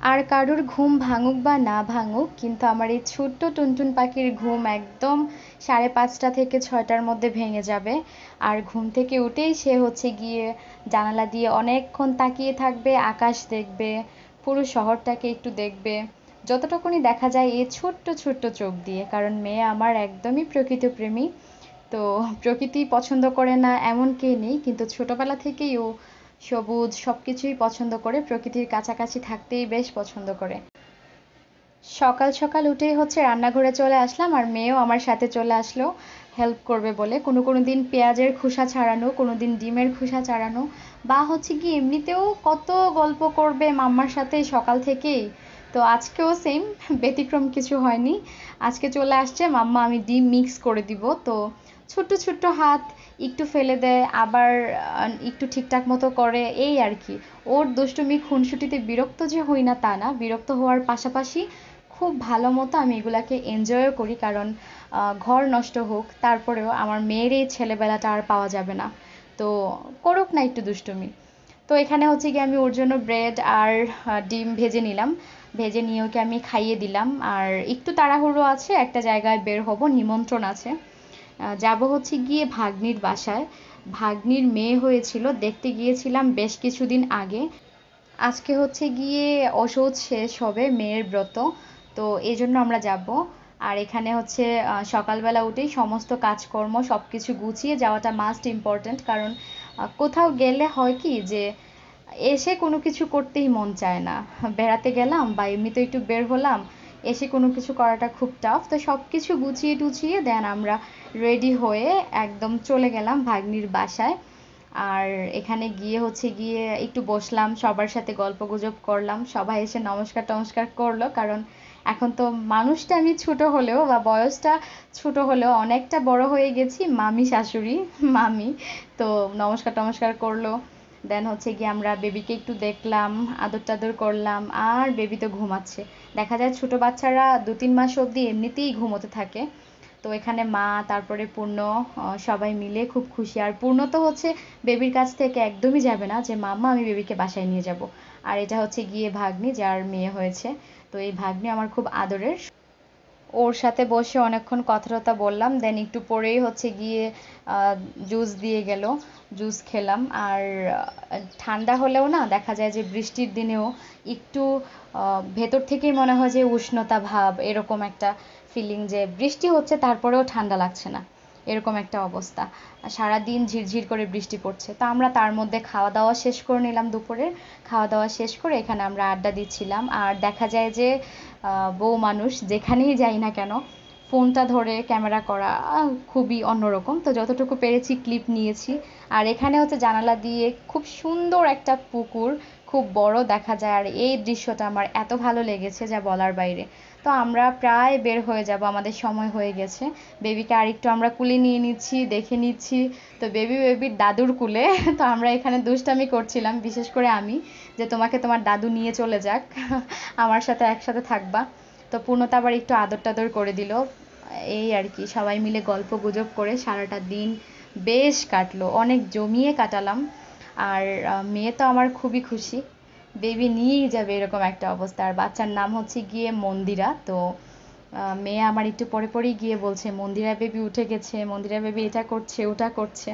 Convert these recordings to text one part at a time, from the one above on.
আর কারোর ঘুম ভাঙুক বা না ভাঙুক, কিন্তু আমার এই ছোট্ট টুনটুন পাখির ঘুম একদম 5:30 থেকে 6টার মধ্যে ভেঙে যাবে। আর ঘুম থেকে উঠেই সে হচ্ছে গিয়ে জানালা দিয়ে অনেকক্ষণ তাকিয়ে থাকবে, আকাশ দেখবে, পুরো শহরটাকে একটু দেখবে, যতটুকুনি দেখা যায় এই ছোট্ট ছোট্ট চোখ দিয়ে। কারণ মেয়ে আমার একদমই প্রকৃতিপ্রেমী। তো প্রকৃতি পছন্দ করে না এমন কে নেই, কিন্তু ছোটবেলা থেকেই ও সবুজ সবকিছুই পছন্দ করে, প্রকৃতির কাছাকাছি থাকতেই বেশ পছন্দ করে। সকাল সকাল উঠেই হচ্ছে রান্নাঘরে চলে আসলাম, আর মেয়েও আমার সাথে চলে আসলো হেল্প করবে বলে। কোনো কোনো দিন পেঁয়াজের খোসা ছাড়ানো, কোনো দিন ডিমের খোসা ছাড়ানো, বা হচ্ছে কি এমনিতেও কত গল্প করবে মাম্মার সাথে সকাল থেকেই। তো আজকেও সেম, ব্যতিক্রম কিছু হয়নি। আজকে চলে আসছে মাম্মা আমি ডিম মিক্স করে দিব। তো ছোট্ট ছোট্ট হাত, একটু ফেলে দেয় আবার একটু ঠিকঠাক মতো করে, এই আর কি। ওর দুষ্টুমি খুনসুটিতে বিরক্ত যে হই না তা না, বিরক্ত হওয়ার পাশাপাশি খুব ভালো মতো আমি এগুলাকে এনজয়ও করি। কারণ ঘর নষ্ট হোক, তারপরেও আমার মেয়ের এই ছেলেবেলাটা আর পাওয়া যাবে না। তো করুক না একটু দুষ্টুমি। তো এখানে হচ্ছে কি আমি ওর জন্য ব্রেড আর ডিম ভেজে নিলাম। ভেজে নিয়ে ওকে আমি খাইয়ে দিলাম। আর একটু তাড়াহুড়ো আছে, একটা জায়গায় বের হব, নিমন্ত্রণ আছে। যাব হচ্ছে গিয়ে ভাগ্নির বাসায়। ভাগ্নির মেয়ে হয়েছিল, দেখতে গিয়েছিলাম বেশ কিছুদিন আগে। আজকে হচ্ছে গিয়ে ওষুধ শেষ হবে, মেয়ের ব্রত। তো এই জন্য আমরা যাব। আর এখানে হচ্ছে সকালবেলা উঠেই সমস্ত কাজকর্ম সব কিছু গুছিয়ে যাওয়াটা মাস্ট ইম্পর্ট্যান্ট। কারণ কোথাও গেলে হয় কি যে এসে কোনো কিছু করতেই মন চায় না। বেড়াতে গেলাম বা এমনিতে একটু বের হলাম, এসে কোনো কিছু করাটা খুব টাফ। তো সব কিছু গুছিয়ে টুছিয়ে দেন আমরা রেডি হয়ে একদম চলে গেলাম ভাগ্নির বাসায়। আর এখানে গিয়ে হচ্ছে গিয়ে একটু বসলাম, সবার সাথে গল্প গুজব করলাম, সবাই এসে নমস্কার টমস্কার করলো। কারণ এখন তো মানুষটা আমি ছোট হলেও বা বয়সটা ছোট হলেও অনেকটা বড় হয়ে গেছি, মামি শাশুড়ি মামি। তো নমস্কার টমস্কার করলো। দেন হচ্ছে গিয়ে আমরা বেবিকে একটু দেখলাম, আদর টাদর করলাম, আর বেবি তো ঘুমাচ্ছে। দেখা যায় ছোট বাচ্চারা 2-3 মাস অবধি এমনিতেই ঘুমোতে থাকে। তো এখানে মা, তারপরে পূর্ণ, সবাই মিলে খুব খুশি। আর পূর্ণ তো হচ্ছে বেবির কাছ থেকে একদমই যাবে না যে মাম্মা আমি বেবিকে বাসায় নিয়ে যাব। আর এটা হচ্ছে গিয়ে ভাগ্নি, যার মেয়ে হয়েছে। তো এই ভাগ্নি আমার খুব আদরের। ওর সাথে বসে অনেকক্ষণ কথা টথা বললাম। দেন একটু পরেই হচ্ছে গিয়ে জুস দিয়ে গেল, জুস খেলাম। আর ঠান্ডা হলেও না, দেখা যায় যে বৃষ্টির দিনেও একটু ভেতর থেকেই মনে হয় যে উষ্ণতা ভাব, এরকম একটা ফিলিং যে বৃষ্টি হচ্ছে তারপরেও ঠান্ডা লাগছে না, এরকম একটা অবস্থা। সারাদিন ঝিরঝির করে বৃষ্টি পড়ছে। তো আমরা তার মধ্যে খাওয়া দাওয়া শেষ করে নিলাম দুপুরে। খাওয়া দাওয়া শেষ করে এখানে আমরা আড্ডা দিচ্ছিলাম। আর দেখা যায় যে বউ মানুষ যেখানেই যাই না কেন, ফোনটা ধরে ক্যামেরা করা খুবই অন্যরকম। তো যতটুকু পেরেছি ক্লিপ নিয়েছি। আর এখানে হচ্ছে জানালা দিয়ে খুব সুন্দর একটা পুকুর, খুব বড় দেখা যায়। আর এই দৃশ্যটা আমার এত ভালো লেগেছে যা বলার বাইরে। তো আমরা প্রায় বের হয়ে যাব, আমাদের সময় হয়ে গেছে। বেবিকে আরেকটু আমরা কুলে নিয়ে নিচ্ছি, দেখে নিচ্ছি। তো বেবির দাদুর কুলে তো আমরা এখানে দুষ্টামি করছিলাম, বিশেষ করে আমি, যে তোমাকে তোমার দাদু নিয়ে চলে যাক, আমার সাথে একসাথে থাকবা। তো পূর্ণতা আবার একটু আদর টাদর করে দিল। এই আর কি, সবাই মিলে গল্প গুজব করে সারাটা দিন বেশ কাটলো, অনেক জমিয়ে কাটালাম। আর মেয়ে তো আমার খুবই খুশি, বেবি নিয়েই যাবে এরকম একটা অবস্থা। আর বাচ্চার নাম হচ্ছে গিয়ে মন্দিরা। তো মেয়ে আমার একটু পরে পরেই গিয়ে বলছে মন্দিরা বেবি উঠে গেছে, মন্দিরা বেবি এটা করছে ওটা করছে।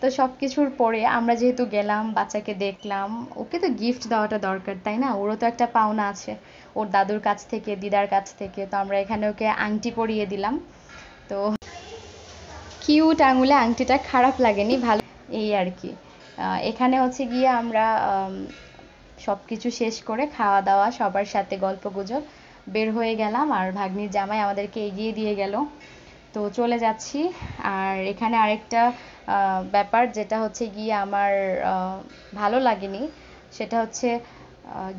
তো সব কিছুর পরে আমরা যেহেতু গেলাম, বাচ্চাকে দেখলাম, ওকে তো গিফট দেওয়াটা দরকার, তাই না? ওরও তো একটা পাওনা আছে ওর দাদুর কাছ থেকে, দিদার কাছ থেকে। তো আমরা এখানে ওকে আংটি পরিয়ে দিলাম। তো কিউট আঙুলে আংটিটা, খারাপ লাগেনি, ভালো, এই আর কি। এখানে হচ্ছে গিয়ে আমরা সব কিছু শেষ করে খাওয়া দাওয়া সবার সাথে গল্প গুজব বের হয়ে গেলাম। আর ভাগ্নির জামাই আমাদেরকে এগিয়ে দিয়ে গেল। তো চলে যাচ্ছি। আর এখানে আরেকটা ব্যাপার যেটা হচ্ছে গিয়ে আমার ভালো লাগেনি, সেটা হচ্ছে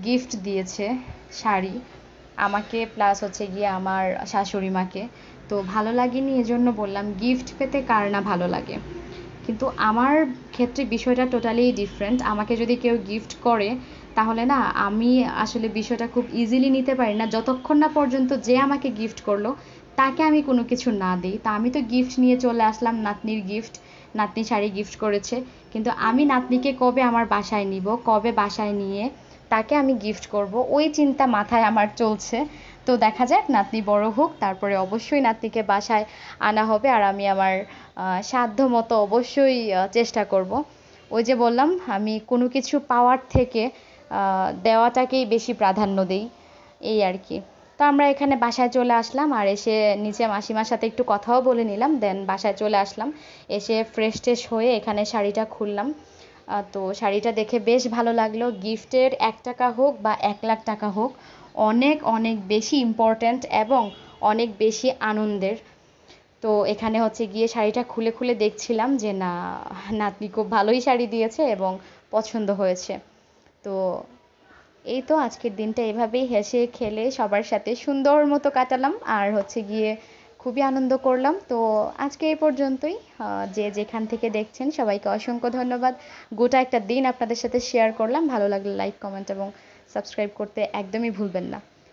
গিফট দিয়েছে শাড়ি আমাকে, প্লাস হচ্ছে গিয়ে আমার শাশুড়ি মাকে। তো ভালো লাগেনি এজন্য বললাম, গিফট পেতে কার না ভালো লাগে। কিন্তু আমার ক্ষেত্রে বিষয়টা টোটালি ডিফারেন্ট। আমাকে যদি কেউ গিফট করে, তাহলে না আমি আসলে বিষয়টা খুব ইজিলি নিতে পারি না, যতক্ষণ না পর্যন্ত যে আমাকে গিফট করলো তাকে আমি কোনো কিছু না দিই। তা আমি তো গিফট নিয়ে চলে আসলাম, নাতনির গিফট, নাতনি শাড়ি গিফট করেছে। কিন্তু আমি নাতনিকে কবে আমার বাসায় নিব, কবে বাসায় নিয়ে তাকে আমি গিফট করব, ওই চিন্তা মাথায় আমার চলছে। তো দেখা যাক, নাতনি বড় হোক, তারপরে অবশ্যই নাতনিকে বাসায় আনা হবে, আর আমি আমার সাধ্য মতো অবশ্যই চেষ্টা করব। ওই যে বললাম, আমি কোনো কিছু পাওয়ার থেকে দেওয়াটাকেই বেশি প্রাধান্য দিই, এই আর কি। তো আমরা এখানে বাসায় চলে আসলাম, আর এসে নিচে মাসিমার সাথে একটু কথাও বলে নিলাম, দেন বাসায় চলে আসলাম। এসে ফ্রেশ ট্রেশ হয়ে এখানে শাড়িটা খুললাম। তো শাড়িটা দেখে বেশ ভালো লাগলো। গিফটের 1 টাকা হোক বা 1 লাখ টাকা হোক, অনেক অনেক বেশি ইম্পর্ট্যান্ট এবং অনেক বেশি আনন্দের। তো এখানে হচ্ছে গিয়ে শাড়িটা খুলে খুলে দেখছিলাম যে না, নাতনি খুব ভালোই শাড়ি দিয়েছে এবং পছন্দ হয়েছে। তো এই তো আজকের দিনটা এভাবেই হেসে খেলে সবার সাথে সুন্দর মতো কাটালাম, আর হচ্ছে গিয়ে খুবই আনন্দ করলাম। তো আজকে এই পর্যন্তই। যে যেখান থেকে দেখছেন সবাইকে অসংখ্য ধন্যবাদ। গোটা একটা দিন আপনাদের সাথে শেয়ার করলাম। ভালো লাগলে লাইক, কমেন্ট এবং সাবস্ক্রাইব করতে একদমই ভুলবেন না।